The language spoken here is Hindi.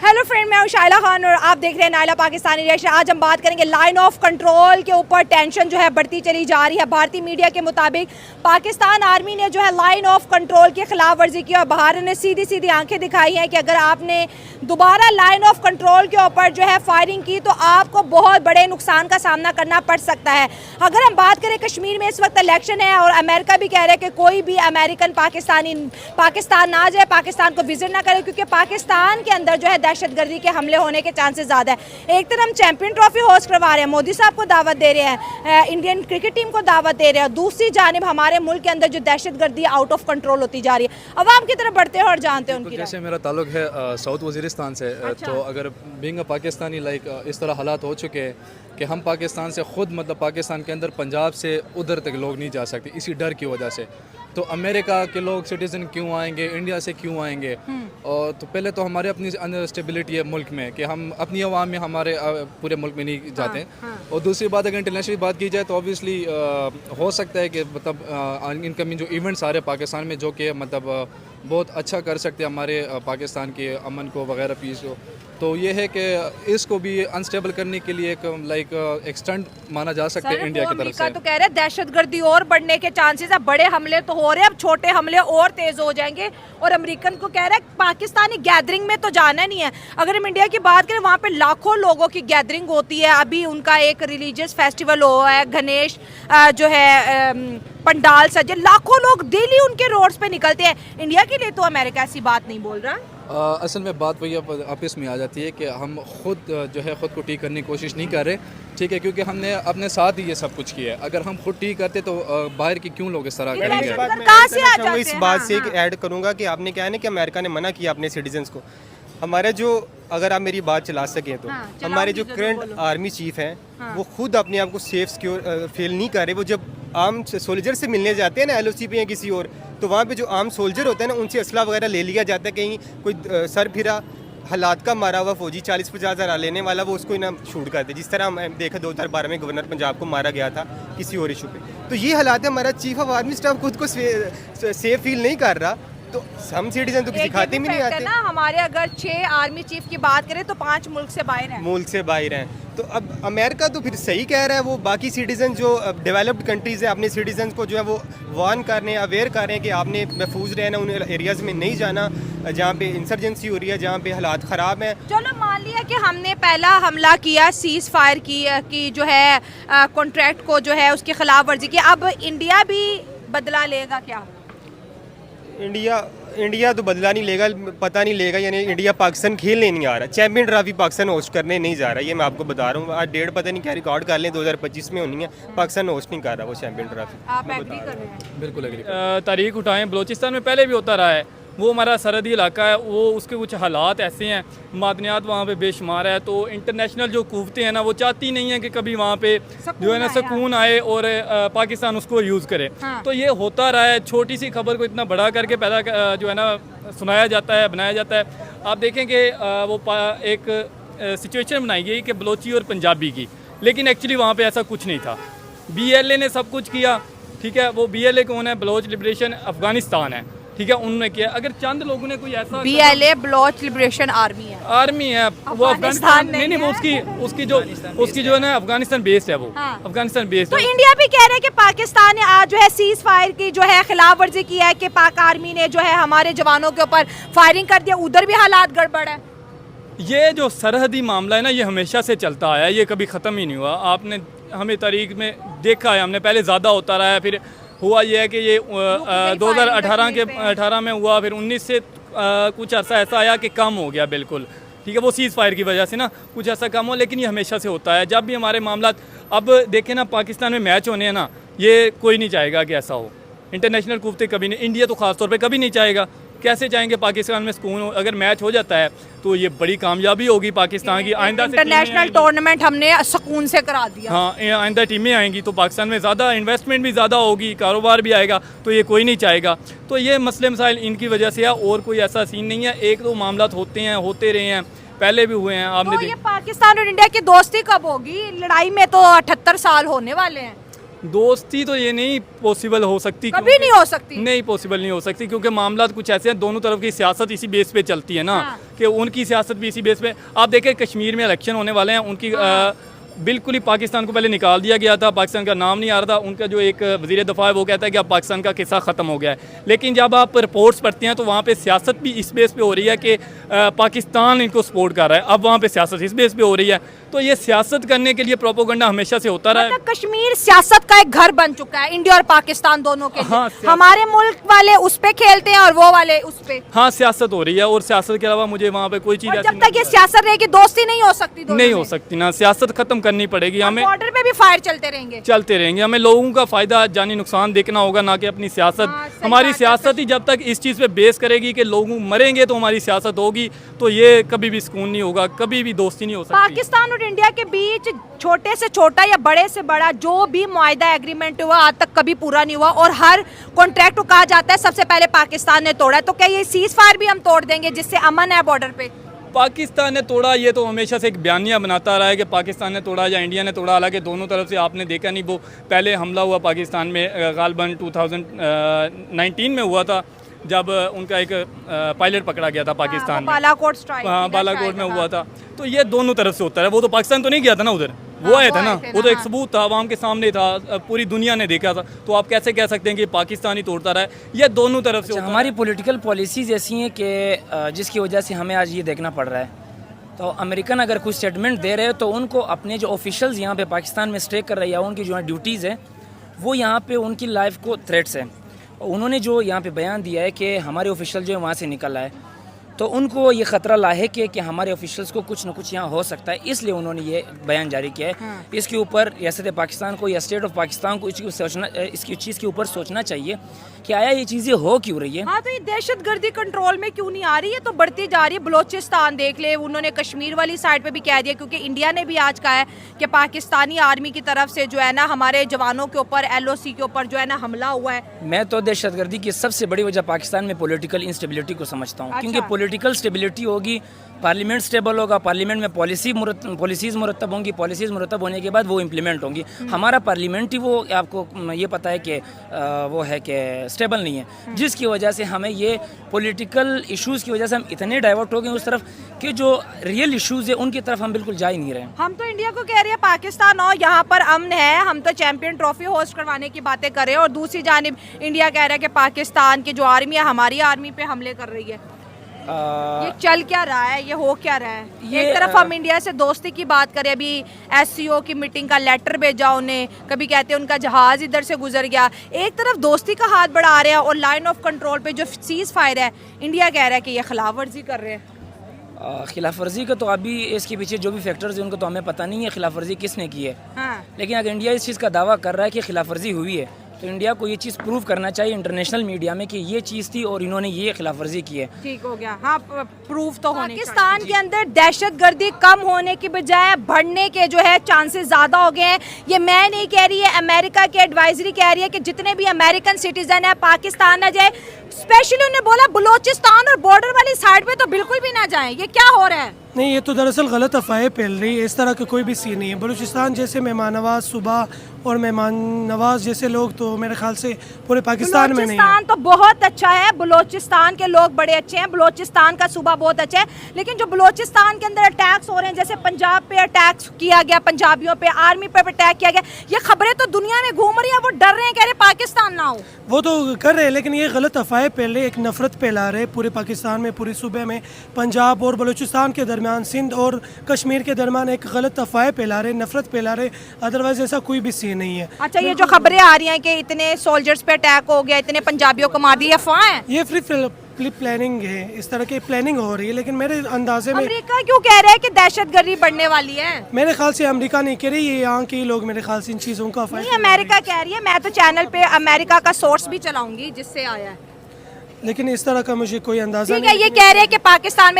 हेलो फ्रेंड, मैं हूं शाइला खान और आप देख रहे हैं नायला पाकिस्तानी रिएक्शन। आज हम बात करेंगे लाइन ऑफ कंट्रोल के ऊपर। टेंशन जो है बढ़ती चली जा रही है। भारतीय मीडिया के मुताबिक पाकिस्तान आर्मी ने जो है लाइन ऑफ कंट्रोल की खिलाफ वर्जी की और भारत ने सीधी सीधी आंखें दिखाई हैं कि अगर आपने दोबारा लाइन ऑफ कंट्रोल के ऊपर जो है फायरिंग की तो आपको बहुत बड़े नुकसान का सामना करना पड़ सकता है। अगर हम बात करें कश्मीर में इस वक्त इलेक्शन है और अमेरिका भी कह रहा है कि कोई भी अमेरिकन पाकिस्तान ना जाए, पाकिस्तान को विजिट ना करे, क्योंकि पाकिस्तान के अंदर जो है दहशतगर्दी के हमले होने के चांसेस ज़्यादा है। एक तरफ हम चैंपियन ट्रॉफी होस्ट करवा रहे हैं, मोदी साहब को दावत दे रहे हैं, इंडियन क्रिकेट टीम को दावत दे रहे हैं, दूसरी जानिब हमारे मुल्क के अंदर जो दहशतगर्दी आउट ऑफ कंट्रोल होती जा रही है। अवाम की तरफ बढ़ते हैं और जानते हैं उनकी। जैसे मेरा ताल्लुक है साउथ वजीरिस्तान से। अच्छा। तो अगर बीइंग अ पाकिस्तानी इस तरह हालात हो चुके हैं कि हम पाकिस्तान से खुद पाकिस्तान के अंदर पंजाब से उधर तक लोग नहीं जा सकते इसी डर की वजह से। तो अमेरिका के लोग सिटीज़न क्यों आएंगे, इंडिया से क्यों आएंगे? और तो पहले तो हमारे अपनी स्टेबिलिटी है मुल्क में कि हम अपनी आवाम में हमारे पूरे मुल्क में नहीं जाते। और दूसरी बात, अगर इंटरनेशनल बात की जाए तो ऑब्वियसली हो सकता है कि इनकमिंग जो इवेंट्स आ रहे हैं पाकिस्तान में जो कि बहुत अच्छा कर सकते हैं हमारे पाकिस्तान के अमन को वगैरह, पीस को। तो ये है कि इसको भी अनस्टेबल करने के लिए एक स्टंट माना जा सकता है इंडिया की तरफ से। तो कह रहे हैं दहशतगर्दी और बढ़ने के चांसेस है। बड़े हमले तो हो रहे हैं, अब छोटे हमले और तेज हो जाएंगे। और अमेरिकन को कह रहे हैं पाकिस्तानी गैदरिंग में तो जाना नहीं है। अगर हम इंडिया की बात करें, वहाँ पे लाखों लोगों की गैदरिंग होती है। अभी उनका एक रिलीजियस फेस्टिवल हुआ है, गणेश जो है पंडाल सजे, लाखों लोग डेली उनके रोड्स पे निकलते हैं। इंडिया के लिए तो अमेरिका ऐसी बात नहीं बोल रहा। असल में बात वही आपस में आ जाती है कि हम खुद जो है ख़ुद को ठीक करने की कोशिश नहीं कर रहे, ठीक है, क्योंकि हमने अपने साथ ही ये सब कुछ किया है। अगर हम खुद ठीक करते तो बाहर की क्यों लोग इस तरह करेंगे? इस बात से ऐड करूँगा कि आपने क्या है ना कि अमेरिका ने मना किया अपने सिटीजन्स को। हमारे जो, अगर आप मेरी बात चला सकें तो हमारे जो करंट आर्मी चीफ हैं वो खुद अपने आप को सेफ सिक्योर फील नहीं कर रहे। वो जब आम सोल्जर से मिलने जाते हैं ना LOC पे या किसी और, तो वहाँ पे जो आम सोल्जर होते हैं ना उनसे असला वगैरह ले लिया जाता है। कहीं कोई सर फिरा हालात का मारा हुआ फौजी 40-50 हज़ार लेने वाला, वो उसको ना शूट कर दे, जिस तरह हम देखा 2012 में गवर्नर पंजाब को मारा गया था किसी और इशू पे। तो ये हालात है। हमारा चीफ ऑफ आर्मी स्टाफ खुद को सेफ फील नहीं कर रहा, तो हम सिटीजन तो किसी खाते में नहीं आते ना। हमारे अगर 6 आर्मी चीफ की बात करें तो 5 मुल्क से बाहर हैं। तो अब अमेरिका तो फिर सही कह रहा है, वो बाकी सिटीजन जो डेवलप्ड कंट्रीज़ है अपने सिटीजन को जो है वो वार्न कर रहे हैं, अवेयर कर रहे हैं कि आपने महफूज रहना, उन एरियाज़ में नहीं जाना जहाँ पे इंसर्जेंसी हो रही है, जहाँ पे हालात ख़राब हैं। चलो मान लिया कि हमने पहला हमला किया, सीज़ फायर की जो है कॉन्ट्रैक्ट को जो है उसकी खिलाफ वर्जी की, अब इंडिया भी बदला लेगा क्या? इंडिया तो बदला नहीं लेगा, पता नहीं लेगा। यानी इंडिया पाकिस्तान खेलने नहीं आ रहा, चैंपियन ट्रॉफी पाकिस्तान होस्ट करने नहीं जा रहा। ये मैं आपको बता रहा हूँ। आज डेट पता नहीं क्या रिकॉर्ड कर लें, 2025 में होनी है, पाकिस्तान होस्ट नहीं कर रहा वो चैंपियन ट्रॉफी। आप एग्री कर रहे हैं? बिल्कुल एग्री। तारीख उठाएं, बलोचिस्तान में पहले भी होता रहा है, वो हमारा सरहदी इलाका है, वो उसके कुछ हालात ऐसे हैं, मादनियात वहाँ पे बेशुमार है। तो इंटरनेशनल जो कुव्वतें हैं ना वो चाहती नहीं है कि कभी वहाँ पे जो है ना सुकून आए और पाकिस्तान उसको यूज़ करे। हाँ। तो ये होता रहा है। छोटी सी खबर को इतना बड़ा करके पैदा जो है ना सुनाया जाता है, बनाया जाता है। आप देखें कि वो एक सिचुएशन बनाई गई कि बलोची और पंजाबी की, लेकिन एक्चुअली वहाँ पर ऐसा कुछ नहीं था। BLA ने सब कुछ किया, ठीक है। वो BLA कौन है? बलोच लिबरेशन अफगानिस्तान है, ठीक है, उन्होंने किया। अगर चंद लोगों ने कोई ऐसा BLA बलोच लिबरेशन आर्मी है वो अफगानिस्तान नहीं वो उसकी जो है ना अफगानिस्तान बेस्ड है वो। हाँ। अफगानिस्तान बेस्ड। तो इंडिया भी कह रहे हैं कि पाकिस्तान ने आज जो है सीज फायर की जो है खिलाफ वर्जी की है कि पाक आर्मी ने जो है हमारे जवानों के ऊपर फायरिंग कर दिया, उधर भी हालात गड़बड़ है। ये जो सरहदी मामला है ना ये हमेशा से चलता आया है, ये कभी ख़त्म ही नहीं हुआ। आपने हमें तारीख में देखा है, हमने पहले ज़्यादा होता रहा है, फिर हुआ ये है कि ये 2018 में हुआ, फिर 19 से कुछ अर्सा ऐसा आया कि कम हो गया बिल्कुल, ठीक है। वो सीज़ फायर की वजह से ना कुछ ऐसा कम हो, लेकिन ये हमेशा से होता है। जब भी हमारे मामला, अब देखें ना पाकिस्तान में मैच होने हैं ना, ये कोई नहीं चाहेगा कि ऐसा हो। इंटरनेशनल कुव्वतें कभी नहीं, इंडिया तो ख़ास तौर पे कभी नहीं चाहेगा। कैसे चाहेंगे पाकिस्तान में सुकून हो? अगर मैच हो जाता है तो ये बड़ी कामयाबी होगी पाकिस्तान की। आइंदा इंटरनेशनल टूर्नामेंट हमने सुकून से करा दिया। हाँ, आइंदा टीमें आएंगी तो पाकिस्तान में ज़्यादा इन्वेस्टमेंट भी ज़्यादा होगी, कारोबार भी आएगा, तो ये कोई नहीं चाहेगा। तो ये मसले मसाइल इनकी वजह से है, और कोई ऐसा सीन नहीं है। एक दो मामला होते रहे हैं, पहले भी हुए हैं। आपने ये पाकिस्तान और इंडिया की दोस्ती कब होगी? लड़ाई में तो 78 साल होने वाले हैं। दोस्ती तो ये नहीं पॉसिबल हो सकती, कभी नहीं हो सकती। नहीं पॉसिबल नहीं हो सकती, क्योंकि मामला कुछ ऐसे हैं, दोनों तरफ की सियासत इसी बेस पे चलती है ना, हाँ। कि उनकी सियासत भी इसी बेस पे। आप देखें कश्मीर में इलेक्शन होने वाले हैं, उनकी बिल्कुल ही पाकिस्तान को पहले निकाल दिया गया था, पाकिस्तान का नाम नहीं आ रहा था। उनका जो एक वज़ीर दफ़ा है वो कहता है कि अब पाकिस्तान का किस्सा ख़त्म हो गया है। लेकिन जब आप रिपोर्ट्स पढ़ते हैं तो वहाँ पे सियासत भी इस बेस पे हो रही है कि पाकिस्तान इनको सपोर्ट कर रहा है। अब वहाँ पे सियासत इस बेस पे हो रही है, तो ये सियासत करने के लिए प्रोपोगंडा हमेशा से होता रहा है। मतलब कश्मीर सियासत का एक घर बन चुका है इंडिया और पाकिस्तान दोनों के लिए। हाँ, हमारे मुल्क वाले उस पे खेलते हैं और वो वाले उस पे। हाँ, सियासत हो रही है, और सियासत के अलावा मुझे वहाँ पे कोई चीज़ और ऐसी जब तक ये सियासत रहेगी दोस्ती नहीं हो सकती, दोनों नहीं में। हो सकती ना, सियासत खत्म करनी पड़ेगी हमें। बॉर्डर पे भी फायर चलते रहेंगे। चलते रहेंगे, हमें लोगों का फायदा जानी नुकसान देखना होगा, ना कि अपनी सियासत। हाँ, सही हमारी बात है। सियासत ही जब तक इस चीज़ पे बेस करेगी कि लोग मरेंगे तो हमारी सियासत होगी, तो ये कभी भी सुकून नहीं होगा, कभी भी दोस्ती नहीं हो सकती। पाकिस्तान और इंडिया के बीच छोटे से छोटा या बड़े से बड़ा जो भी मुआहिदा एग्रीमेंट हुआ आज तक कभी पूरा नहीं हुआ, और हर कॉन्ट्रैक्ट को कहा जाता है सबसे पहले पाकिस्तान ने तोड़ा है। तो क्या ये सीज फायर भी हम तोड़ देंगे जिससे अमन है बॉर्डर पे? पाकिस्तान ने तोड़ा, ये तो हमेशा से एक बयानिया बनाता रहा है कि पाकिस्तान ने तोड़ा या इंडिया ने तोड़ा। हालांकि दोनों तरफ से आपने देखा नहीं, वो पहले हमला हुआ पाकिस्तान में गालबन 2019 में हुआ था, जब उनका एक पायलट पकड़ा गया था पाकिस्तान में। बालाकोट स्ट्राइक। हाँ, बालाकोट में हुआ था। तो ये दोनों तरफ से होता है। वो तो पाकिस्तान तो नहीं गया था ना उधर, वो आया था ना, वो तो एक सबूत था, आवाम के सामने था, पूरी दुनिया ने देखा था। तो आप कैसे कह सकते हैं कि पाकिस्तान ही तोड़ता रहा है? ये दोनों तरफ से होता है। हमारी पॉलिटिकल पॉलिसीज़ ऐसी हैं कि जिसकी वजह से हमें आज ये देखना पड़ रहा है। तो अमेरिकन अगर कुछ स्टेटमेंट दे रहे हो तो उनको अपने जो ऑफिशियल्स यहाँ पे पाकिस्तान में स्टे कर रहे हैं, उनकी जो है ड्यूटीज़ है, वो यहाँ पे उनकी लाइफ को थ्रेट्स है। उन्होंने जो यहाँ पे बयान दिया है कि हमारे ऑफिशियल जो है वहाँ से निकल आए, तो उनको ये ख़तरा लाहिक है कि हमारे ऑफिशियल्स को कुछ न कुछ यहाँ हो सकता है, इसलिए उन्होंने ये बयान जारी किया है। हाँ। इसके ऊपर रियासत पाकिस्तान को या स्टेट ऑफ पाकिस्तान को इसकी चीज़ के ऊपर सोचना चाहिए कि आया ये चीज़ें हो क्यों रही है। हाँ, तो ये दहशतगर्दी कंट्रोल में क्यों नहीं आ रही है? तो बढ़ती जा रही है। बलोचिस्तान देख ले, उन्होंने कश्मीर वाली साइड पे भी कह दिया, क्योंकि इंडिया ने भी आज कहा है कि पाकिस्तानी आर्मी की तरफ से जो है ना हमारे जवानों के ऊपर, LOC के ऊपर जो है ना हमला हुआ है। मैं तो दहशतगर्दी की सबसे बड़ी वजह पाकिस्तान में पॉलिटिकल इंस्टेबिलिटी को समझता हूँ। अच्छा। क्योंकि पॉलिटिकल स्टेबिलिटी होगी, पार्लियामेंट स्टेबल होगा, पार्लियामेंट में पॉलिसीज़ मुरतब होंगी, पॉलिसीज़ मुरतब होने के बाद वो इम्प्लीमेंट होंगी। हमारा पार्लियामेंट ही वो आपको ये पता है कि वो है कि स्टेबल नहीं है, जिसकी वजह से हमें ये पॉलिटिकल इश्यूज़ की वजह से हम इतने डाइवर्ट हो गए उस तरफ कि जो रियल इश्यूज़ है उनकी तरफ हम बिल्कुल जा ही नहीं रहे। हम तो इंडिया को कह रहे हैं पाकिस्तान और यहाँ पर अमन है, हम तो चैंपियन ट्रॉफी होस्ट करवाने की बातें कर रहे हैं, और दूसरी जानिब इंडिया कह रहा है कि पाकिस्तान की जो आर्मी है हमारी आर्मी पे हमले कर रही है। ये चल क्या रहा है, ये हो क्या रहा है? एक तरफ हम इंडिया से दोस्ती की बात करें, अभी SCO की मीटिंग का लेटर भेजा उन्हें, कभी कहते हैं उनका जहाज इधर से गुजर गया। एक तरफ दोस्ती का हाथ बढ़ा रहे हैं और लाइन ऑफ कंट्रोल पे जो सीज फायर है इंडिया कह रहा है कि ये खिलाफ वर्जी कर रहे हैं। खिलाफ वर्जी का तो अभी इसके पीछे जो भी फैक्टर्स हैं उनको तो हमें पता नहीं है खिलाफ वर्जी किसने की है। हाँ। लेकिन अगर इंडिया इस चीज़ का दावा कर रहा है कि खिलाफ वर्जी हुई है तो इंडिया को ये चीज़ प्रूव करना चाहिए इंटरनेशनल मीडिया में कि ये चीज़ थी और इन्होंने ये खिलाफ वर्जी की है। ठीक हो गया। हाँ, प्रूफ तो होने पाकिस्तान के अंदर दहशतगर्दी कम होने की बजाय बढ़ने के जो है चांसेस ज़्यादा हो गए हैं। ये मैं नहीं कह रही है, अमेरिका की एडवाइजरी कह रही है कि जितने भी अमेरिकन सिटीजन है पाकिस्तान ना जाए। स्पेशली उन्होंने बोला बलोचिस्तान और बॉर्डर वाली साइड पे तो बिल्कुल भी ना जाएं। ये क्या हो रहा है? नहीं, ये तो दरअसल गलत अफवाहें फैल रही है। इस तरह का कोई भी सीन नहीं है। बलूचिस्तान जैसे मेहमान नवाज सूबा और मेहमान नवाज जैसे लोग तो मेरे ख्याल से पूरे पाकिस्तान में नहीं है। बलूचिस्तान तो बहुत अच्छा है, बलूचिस्तान के लोग बड़े अच्छे हैं, बलूचिस्तान का सूबा बहुत अच्छा है। लेकिन जो बलूचिस्तान के अंदर अटैक्स हो रहे हैं, जैसे पंजाब पे अटैक किया गया, पंजाबियों पे, आर्मी पे अटैक किया गया, ये खबरें तो दुनिया में घूम रही है। वो डर रहे हैं, कह रहे पाकिस्तान ना हो। वो तो कर रहे हैं, लेकिन ये गलत अफवाहें फैल रही है, एक नफरत फैला रहे पूरे पाकिस्तान में, पूरे सूबे में, पंजाब और बलूचिस्तान के दरमियान, सिंध और कश्मीर के दरमियान एक गलत अफवाहें फैला रहे, नफरत फैला रहे। अदरवाइज ऐसा कोई भी सीन नहीं है। अच्छा, ये जो खबरें आ रही हैं कि इतने सोल्जर्स पे अटैक हो गया, इतने पंजाबियों को मार दिया, अफवाह है? ये फ्री प्लानिंग है, इस तरह की प्लानिंग हो रही है। लेकिन मेरे अंदाजे में अमेरिका क्यों कह रहा है कि दहशतगर्दी बढ़ने वाली है? मेरे ख्याल से अमेरिका नहीं कह रही, ये यहाँ के लोग मेरे ख्याल से इन चीज़ों का नहीं, अमेरिका कह रही है। मैं तो चैनल पे अमेरिका का सोर्स भी चलाऊंगी जिससे आया है। लेकिन इस तरह का मुझे कोई अंदाजा ठीक है, नहीं। ये कह रहे हैं कि पाकिस्तान में